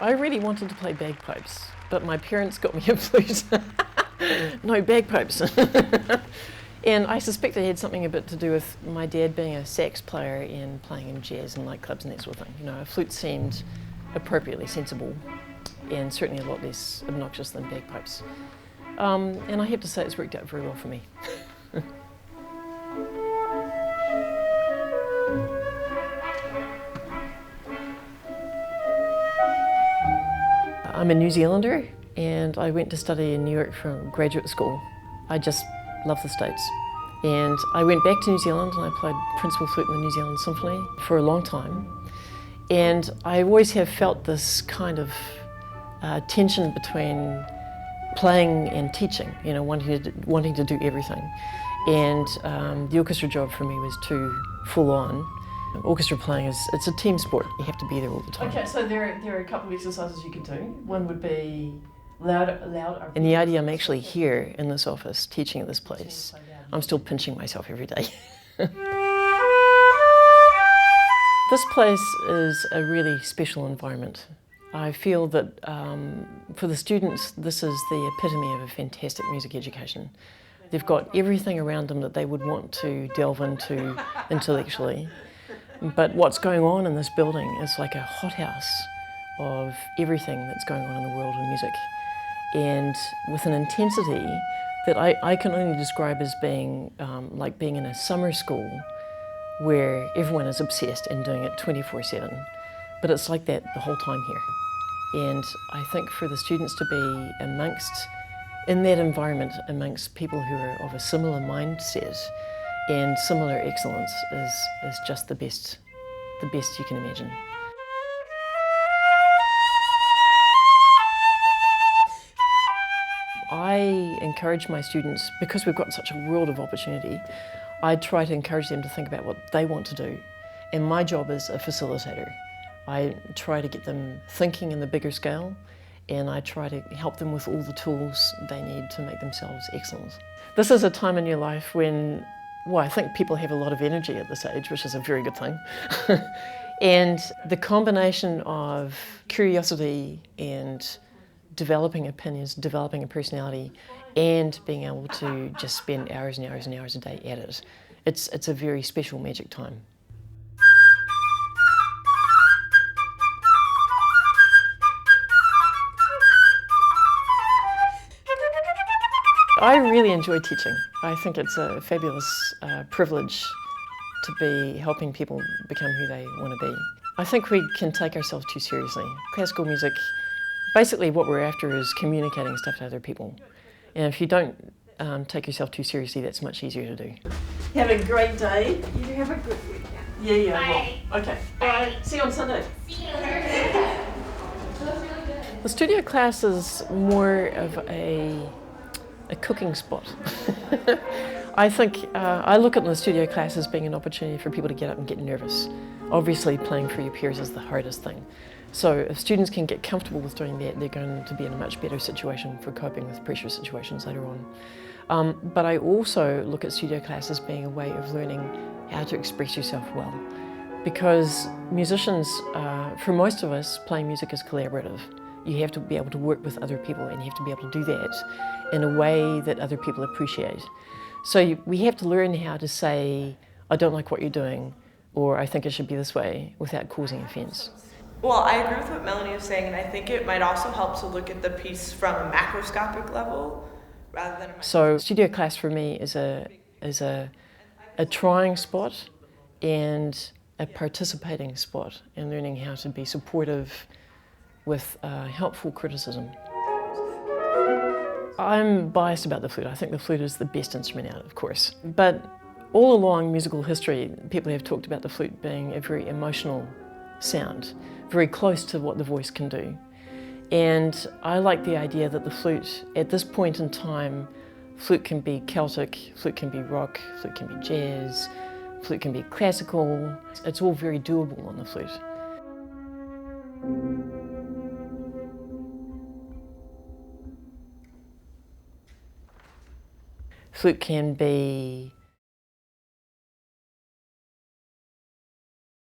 I really wanted to play bagpipes, but my parents got me a flute. No bagpipes. And I suspect it had something a bit to do with my dad being a sax player and playing in jazz and nightclubs and that sort of thing. You know, a flute seemed appropriately sensible and certainly a lot less obnoxious than bagpipes. And I have to say it's worked out very well for me. I'm a New Zealander and I went to study in New York from graduate school. I just love the States. And I went back to New Zealand and I played principal flute in the New Zealand Symphony for a long time. And I always have felt this kind of tension between playing and teaching, you know, wanting to do everything. And the orchestra job for me was too full on. Orchestra playing it's a team sport. You have to be there all the time. Okay, so there are a couple of exercises you can do. One would be loud. And the idea I'm actually here in this office, teaching at this place, I'm still pinching myself every day. This place is a really special environment. I feel that for the students, this is the epitome of a fantastic music education. They've got everything around them that they would want to delve into intellectually. But what's going on in this building is like a hothouse of everything that's going on in the world of music. And with an intensity that I can only describe as being like being in a summer school where everyone is obsessed and doing it 24/7. But it's like that the whole time here. And I think for the students to be in that environment, amongst people who are of a similar mindset and similar excellence is just the best you can imagine. I encourage my students, because we've got such a world of opportunity, I try to encourage them to think about what they want to do. And my job is a facilitator. I try to get them thinking in the bigger scale, and I try to help them with all the tools they need to make themselves excellent. This is a time in your life when, well, I think people have a lot of energy at this age, which is a very good thing. And the combination of curiosity and developing opinions, developing a personality, and being able to just spend hours and hours and hours a day at it, it's a very special magic time. I really enjoy teaching. I think it's a fabulous privilege to be helping people become who they want to be. I think we can take ourselves too seriously. Classical music, basically what we're after is communicating stuff to other people. And if you don't take yourself too seriously, that's much easier to do. Have a great day. You have a good weekend. Yeah, Bye. well, okay. Bye. See you on Sunday. See you. That was really good. The studio class is more of a cooking spot. I think I look at the studio class as being an opportunity for people to get up and get nervous. Obviously, playing for your peers is the hardest thing. So if students can get comfortable with doing that, they're going to be in a much better situation for coping with pressure situations later on. But I also look at studio class as being a way of learning how to express yourself well. Because musicians, for most of us, playing music is collaborative. You have to be able to work with other people, and you have to be able to do that in a way that other people appreciate. So we have to learn how to say, I don't like what you're doing, or I think it should be this way, without causing offense. Well, I agree with what Melanie was saying, and I think it might also help to look at the piece from a macroscopic level rather than a So studio class for me is a trying spot and a participating spot in learning how to be supportive with helpful criticism. I'm biased about the flute. I think the flute is the best instrument out, of course. But all along musical history, people have talked about the flute being a very emotional sound, very close to what the voice can do. And I like the idea that the flute, at this point in time, flute can be Celtic, flute can be rock, flute can be jazz, flute can be classical. It's all very doable on the flute. Flute can be